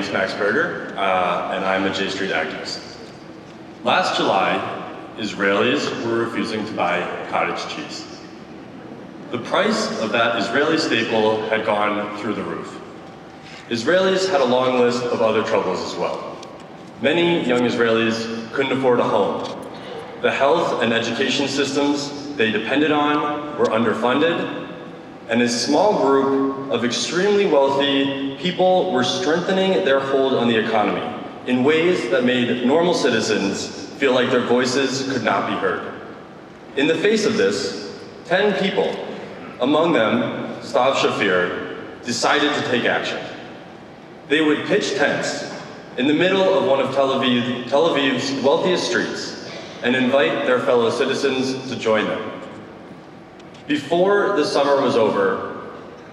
is Max Berger, and I'm a J Street activist. Last July, Israelis were refusing to buy cottage cheese. The price of that Israeli staple had gone through the roof. Israelis had a long list of other troubles as well. Many young Israelis couldn't afford a home. The health and education systems they depended on were underfunded, and a small group of extremely wealthy people were strengthening their hold on the economy in ways that made normal citizens feel like their voices could not be heard. In the face of this, 10 people, among them Stav Shaffir, decided to take action. They would pitch tents in the middle of one of Tel Aviv's wealthiest streets and invite their fellow citizens to join them. Before the summer was over,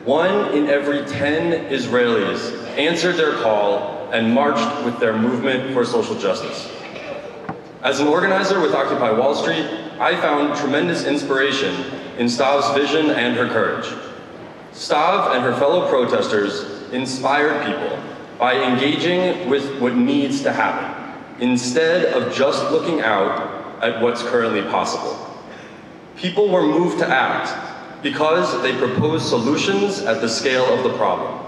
1 in every 10 Israelis answered their call and marched with their movement for social justice. As an organizer with Occupy Wall Street, I found tremendous inspiration in Stav's vision and her courage. Stav and her fellow protesters inspired people by engaging with what needs to happen, instead of just looking out at what's currently possible. People were moved to act because they proposed solutions at the scale of the problem.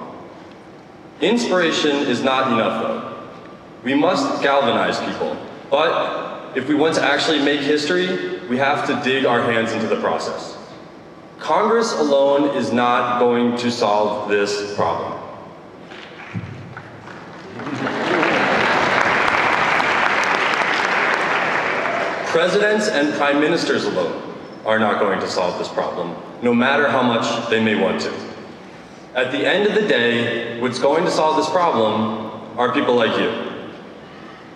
Inspiration is not enough, though. We must galvanize people, but if we want to actually make history, we have to dig our hands into the process. Congress alone is not going to solve this problem. Presidents and prime ministers alone are not going to solve this problem, no matter how much they may want to. At the end of the day, what's going to solve this problem are people like you.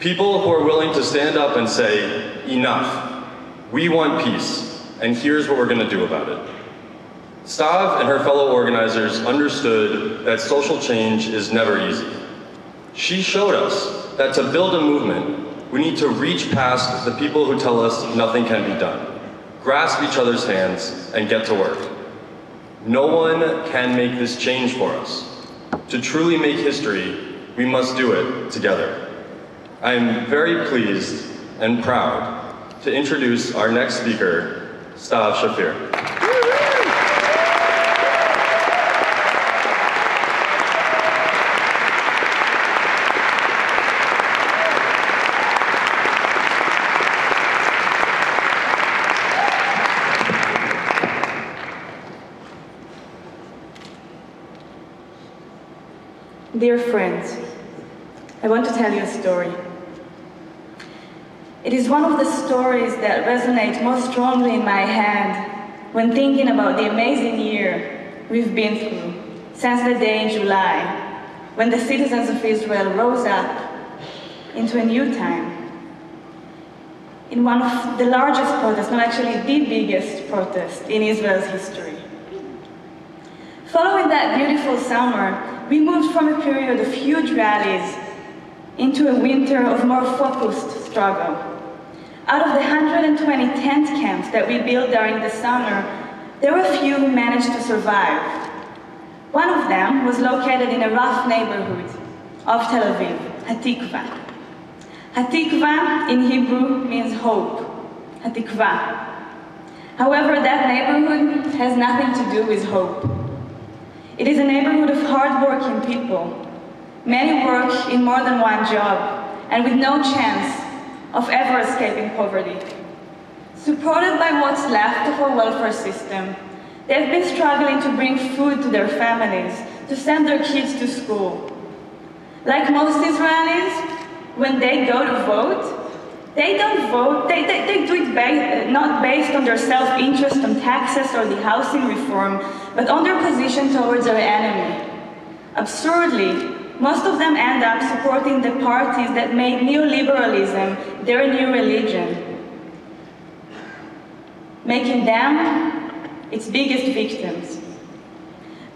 People who are willing to stand up and say, enough, we want peace, and here's what we're going to do about it. Stav and her fellow organizers understood that social change is never easy. She showed us that to build a movement, we need to reach past the people who tell us nothing can be done, grasp each other's hands, and get to work. No one can make this change for us. To truly make history, we must do it together. I am very pleased and proud to introduce our next speaker, Stav Shaffir. Dear friends, I want to tell you a story. It is one of the stories that resonate most strongly in my head when thinking about the amazing year we've been through since the day in July when the citizens of Israel rose up into a new time in one of the largest protests, no, actually the biggest protest in Israel's history. Following that beautiful summer, we moved from a period of huge rallies into a winter of more focused struggle. Out of the 120 tent camps that we built during the summer, there were a few who managed to survive. One of them was located in a rough neighborhood of Tel Aviv, Hatikva. Hatikva in Hebrew means hope, Hatikva. However, that neighborhood has nothing to do with hope. It is a neighborhood of hard-working people. Many work in more than one job, and with no chance of ever escaping poverty. Supported by what's left of our welfare system, they've been struggling to bring food to their families, to send their kids to school. Like most Israelis, when they go to vote, they don't vote, they do it not based on their self-interest on taxes or the housing reform, but on their position towards their enemy. Absurdly, most of them end up supporting the parties that made neoliberalism their new religion, making them its biggest victims.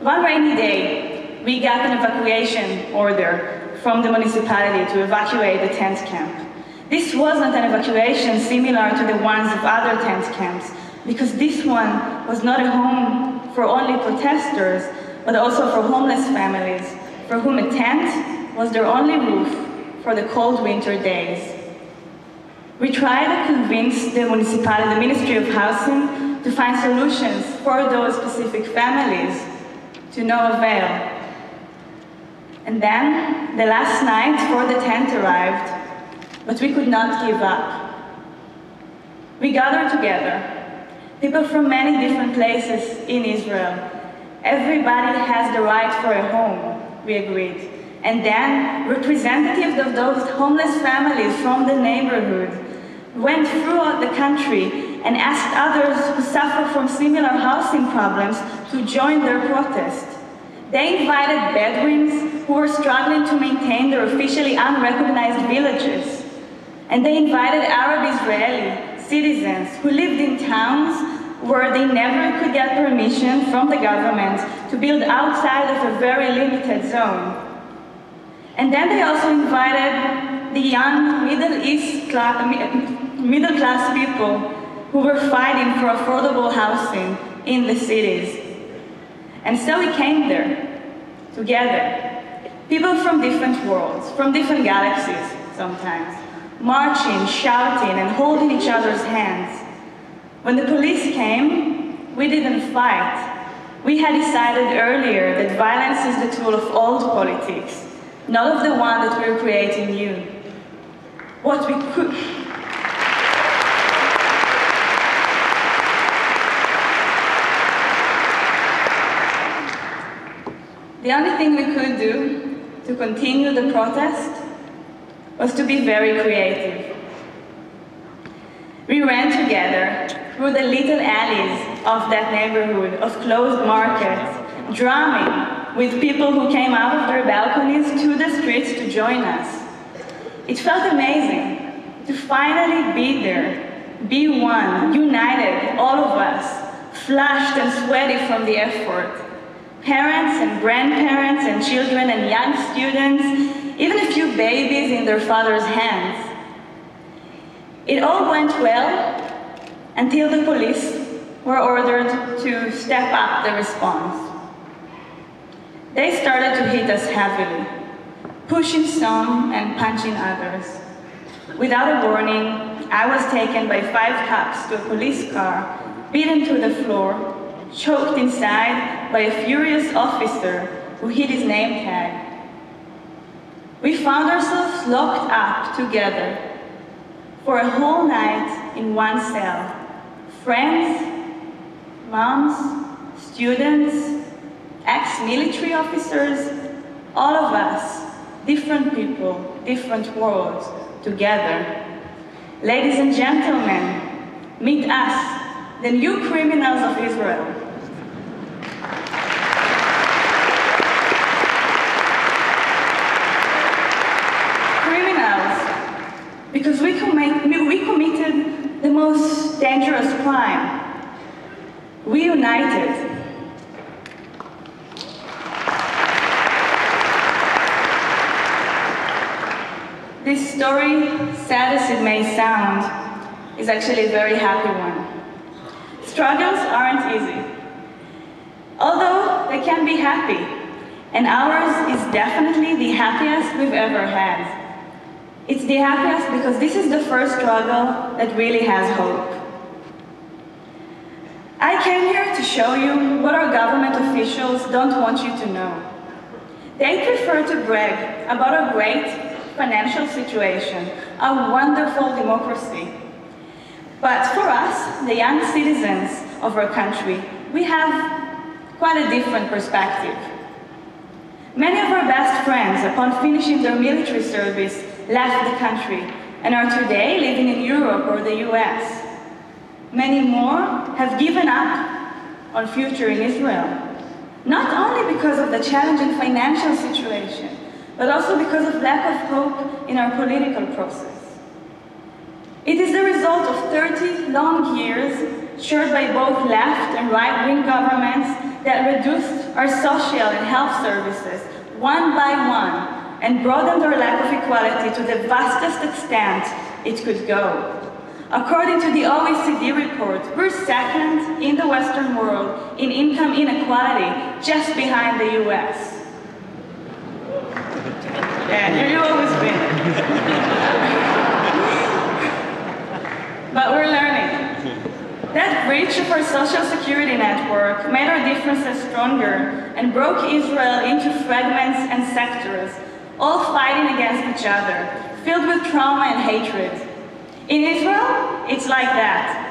One rainy day, we got an evacuation order from the municipality to evacuate the tent camp. This wasn't an evacuation similar to the ones of other tent camps, because this one was not a home for only protesters, but also for homeless families, for whom a tent was their only roof for the cold winter days. We tried to convince the municipality, the Ministry of Housing, to find solutions for those specific families, to no avail. And then, the last night before the tent arrived, but we could not give up. We gathered together, people from many different places in Israel. Everybody has the right for a home, we agreed. And then, representatives of those homeless families from the neighborhood went throughout the country and asked others who suffer from similar housing problems to join their protest. They invited Bedouins who were struggling to maintain their officially unrecognized villages. And they invited Arab Israeli citizens who lived in towns where they never could get permission from the government to build outside of a very limited zone. And then they also invited the young middle class people who were fighting for affordable housing in the cities. And so we came there, together. People from different worlds, from different galaxies sometimes, marching, shouting, and holding each other's hands. When the police came, we didn't fight. We had decided earlier that violence is the tool of old politics, not of the one that we're creating new. What we could... The only thing we could do to continue the protest was to be very creative. We ran together through the little alleys of that neighborhood, of closed markets, drumming with people who came out of their balconies to the streets to join us. It felt amazing to finally be there, be one, united, all of us, flushed and sweaty from the effort. Parents and grandparents and children and young students, even a few babies in their father's hands. It all went well until the police were ordered to step up the response. They started to hit us heavily, pushing some and punching others. Without a warning, I was taken by 5 cops to a police car, beaten to the floor, choked inside by a furious officer who hid his name tag. We found ourselves locked up together for a whole night in one cell. Friends, moms, students, ex-military officers, all of us, different people, different worlds, together. Ladies and gentlemen, meet us, the new criminals of Israel. Because we committed the most dangerous crime. We united. This story, sad as it may sound, is actually a very happy one. Struggles aren't easy, although they can be happy, and ours is definitely the happiest we've ever had. It's the happiest because this is the first struggle that really has hope. I came here to show you what our government officials don't want you to know. They prefer to brag about our great financial situation, our wonderful democracy. But for us, the young citizens of our country, we have quite a different perspective. Many of our best friends, upon finishing their military service, left the country and are today living in Europe or the US. Many more have given up on future in Israel, not only because of the challenging financial situation, but also because of lack of hope in our political process. It is the result of 30 long years shared by both left and right-wing governments that reduced our social and health services one by one and broadened our lack of equality to the vastest extent it could go. According to the OECD report, we're second in the Western world in income inequality, just behind the US. Yeah, you always win. But we're learning. That breach of our social security network made our differences stronger and broke Israel into fragments and sectors, all fighting against each other, filled with trauma and hatred. In Israel, it's like that.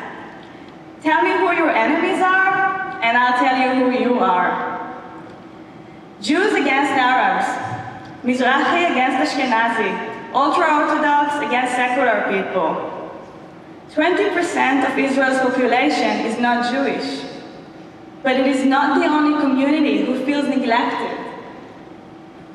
Tell me who your enemies are, and I'll tell you who you are. Jews against Arabs, Mizrahi against Ashkenazi, ultra-Orthodox against secular people. 20% of Israel's population is not Jewish, but it is not the only community who feels neglected.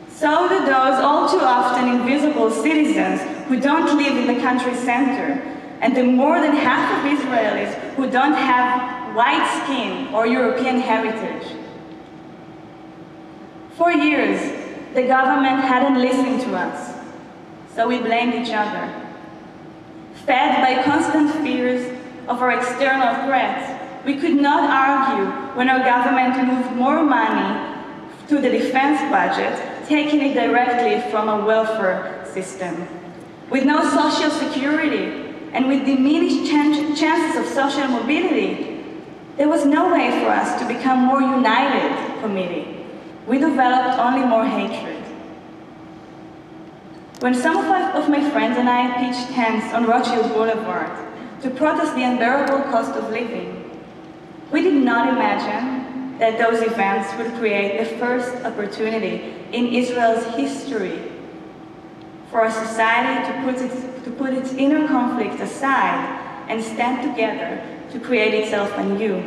So do those all too often invisible citizens who don't live in the country's center, and the more than half of Israelis who don't have white skin or European heritage. For years, the government hadn't listened to us, so we blamed each other. Fed by constant fears of our external threats, we could not argue when our government moved more money to the defense budget, taking it directly from a welfare system. With no social security and with diminished chances of social mobility, there was no way for us to become more united committee. We developed only more hatred. When some of my friends and I pitched tents on Rothschild Boulevard to protest the unbearable cost of living, we did not imagine that those events would create the first opportunity in Israel's history for a society to put its inner conflict aside and stand together to create itself anew,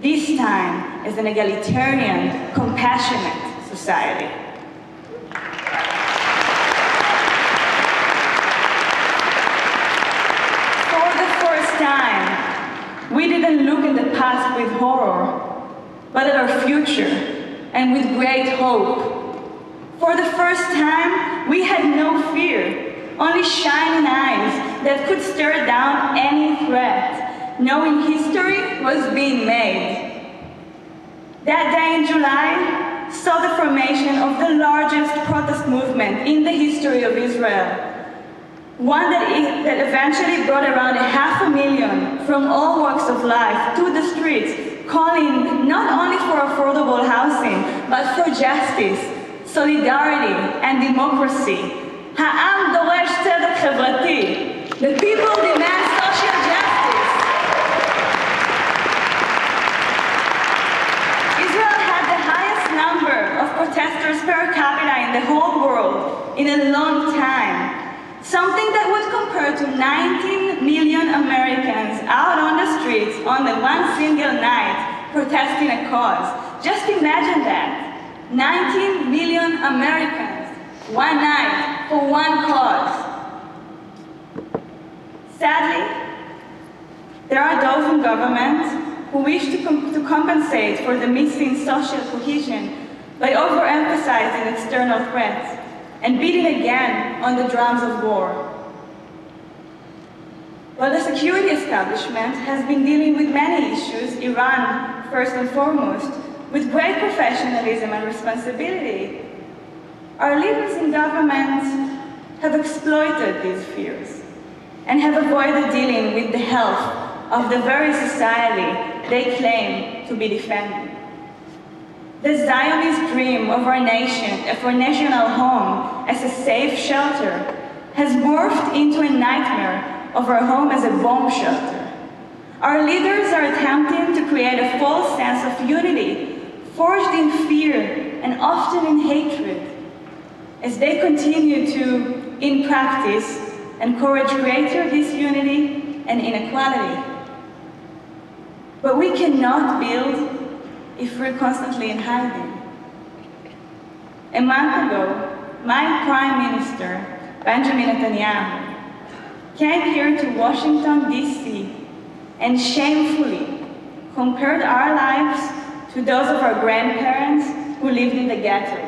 this time as an egalitarian, compassionate society. We didn't look in the past with horror, but at our future, and with great hope. For the first time, we had no fear, only shining eyes that could stare down any threat, knowing history was being made. That day in July saw the formation of the largest protest movement in the history of Israel. One that eventually brought around 500,000 from all walks of life to the streets, calling not only for affordable housing, but for justice, solidarity, and democracy. Ha'am doresh tzedek חברתי. The people demand social justice. Israel had the highest number of protesters per capita in the whole world in a long time. Something that would compare to 19 million Americans out on the streets on the one single night protesting a cause. Just imagine that. 19 million Americans, one night for one cause. Sadly, there are those in government who wish to compensate for the missing social cohesion by overemphasizing external threats and beating again on the drums of war. While the security establishment has been dealing with many issues, Iran first and foremost, with great professionalism and responsibility, our leaders in government have exploited these fears and have avoided dealing with the health of the very society they claim to be defending. The Zionist dream of our nation, of our national home as a safe shelter, has morphed into a nightmare of our home as a bomb shelter. Our leaders are attempting to create a false sense of unity, forged in fear and often in hatred, as they continue to, in practice, encourage greater disunity and inequality. But we cannot build if we're constantly in hiding. A month ago, my Prime Minister, Benjamin Netanyahu, came here to Washington, D.C. and shamefully compared our lives to those of our grandparents who lived in the ghetto.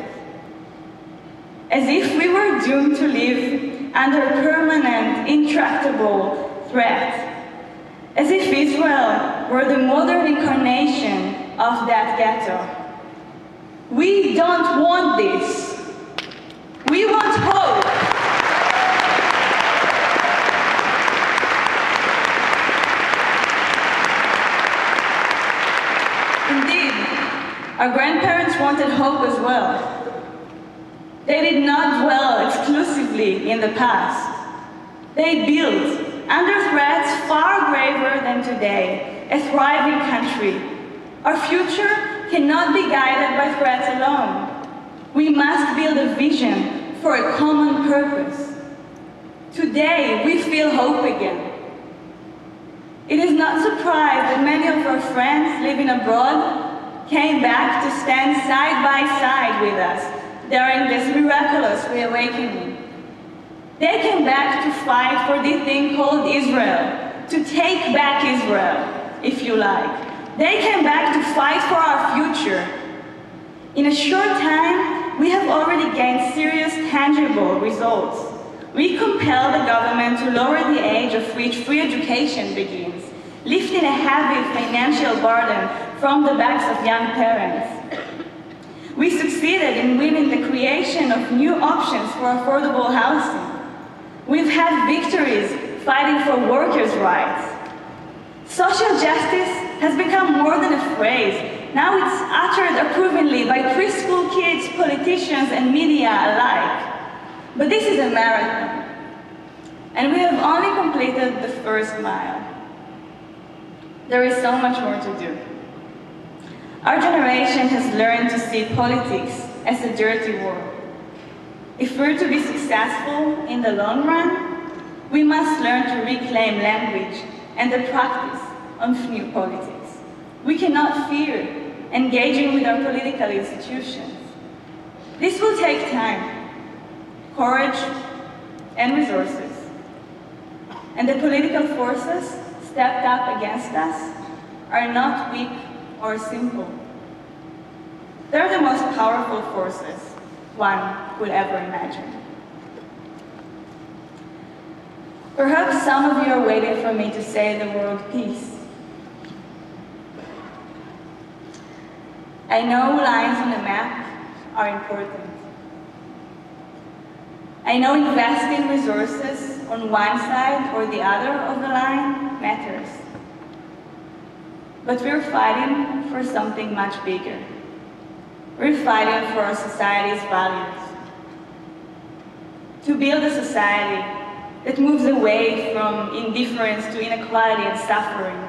As if we were doomed to live under permanent, intractable threat. As if Israel were the modern incarnation of that ghetto. We don't want this. We We want hope. Indeed, our grandparents wanted hope as well. They did not dwell exclusively in the past. They built, under threats far graver than today, a thriving country. Our future cannot be guided by threats alone. We must build a vision for a common purpose. Today, we feel hope again. It is not surprised that many of our friends living abroad came back to stand side by side with us during this miraculous reawakening. They came back to fight for this thing called Israel, to take back Israel, if you like. They came back to fight for our future. In a short time, we have already gained serious, tangible results. We compel the government to lower the age of which free education begins, lifting a heavy financial burden from the backs of young parents. We succeeded in winning the creation of new options for affordable housing. We've had victories fighting for workers' rights. Social justice has become more than a phrase. Now it's uttered approvingly by preschool kids, politicians, and media alike. But this is a marathon, and we have only completed the first mile. There is so much more to do. Our generation has learned to see politics as a dirty war. If we're to be successful in the long run, we must learn to reclaim language and the practice of new politics. We cannot fear engaging with our political institutions. This will take time, courage, and resources. And the political forces stepped up against us are not weak or simple. They're the most powerful forces one could ever imagine. Perhaps some of you are waiting for me to say the word peace. I know lines on the map are important. I know investing resources on one side or the other of the line matters. But we're fighting for something much bigger. We're fighting for our society's values. To build a society that moves away from indifference to inequality and suffering.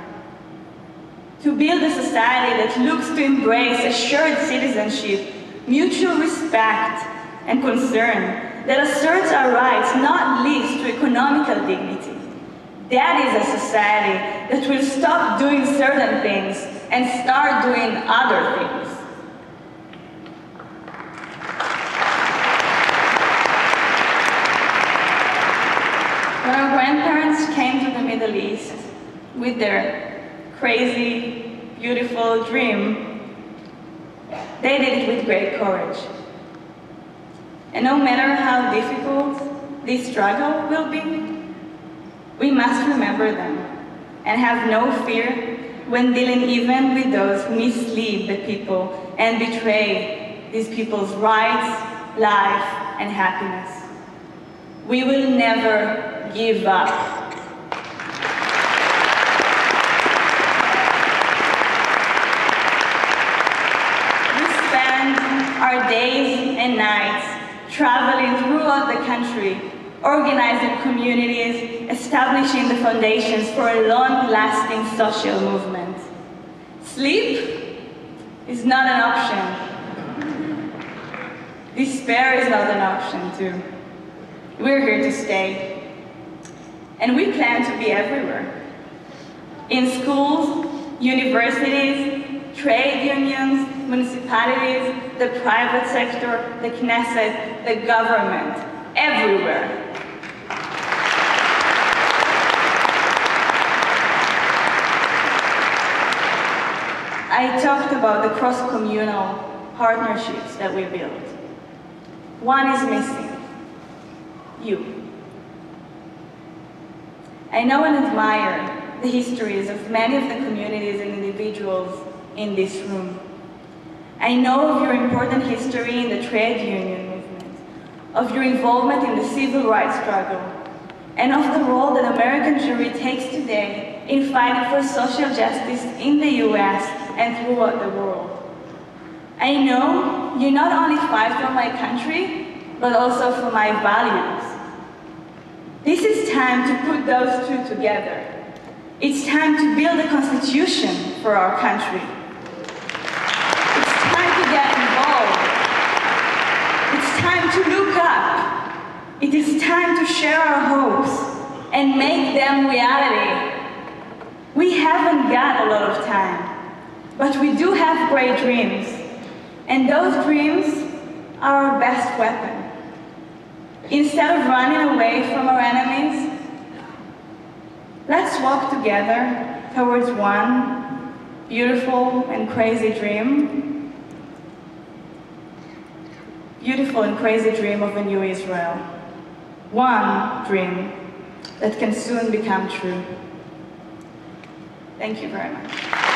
To build a society that looks to embrace assured citizenship, mutual respect, and concern, that asserts our rights, not least to economical dignity. That is a society that will stop doing certain things and start doing other things. When our grandparents came to the Middle East with their crazy, beautiful dream, they did it with great courage. And no matter how difficult this struggle will be, we must remember them and have no fear when dealing even with those who mislead the people and betray these people's rights, life, and happiness. We will never give up. Our days and nights traveling throughout the country, organizing communities, establishing the foundations for a long-lasting social movement. Sleep is not an option. Despair is not an option too. We're here to stay. And we plan to be everywhere. In schools, universities, trade unions, municipalities, the private sector, the Knesset, the government, everywhere. I talked about the cross-communal partnerships that we built. One is missing. You. I know and admire the histories of many of the communities and individuals in this room. I know of your important history in the trade union movement, of your involvement in the civil rights struggle, and of the role that American Jewry takes today in fighting for social justice in the US and throughout the world. I know you not only fight for my country, but also for my values. This is time to put those two together. It's time to build a constitution for our country. It's time to get involved. It's time to look up. It is time to share our hopes and make them reality. We haven't got a lot of time, but we do have great dreams. And those dreams are our best weapon. Instead of running away from our enemies, let's walk together towards one beautiful and crazy dream. Beautiful and crazy dream of a new Israel. One dream that can soon become true. Thank you very much.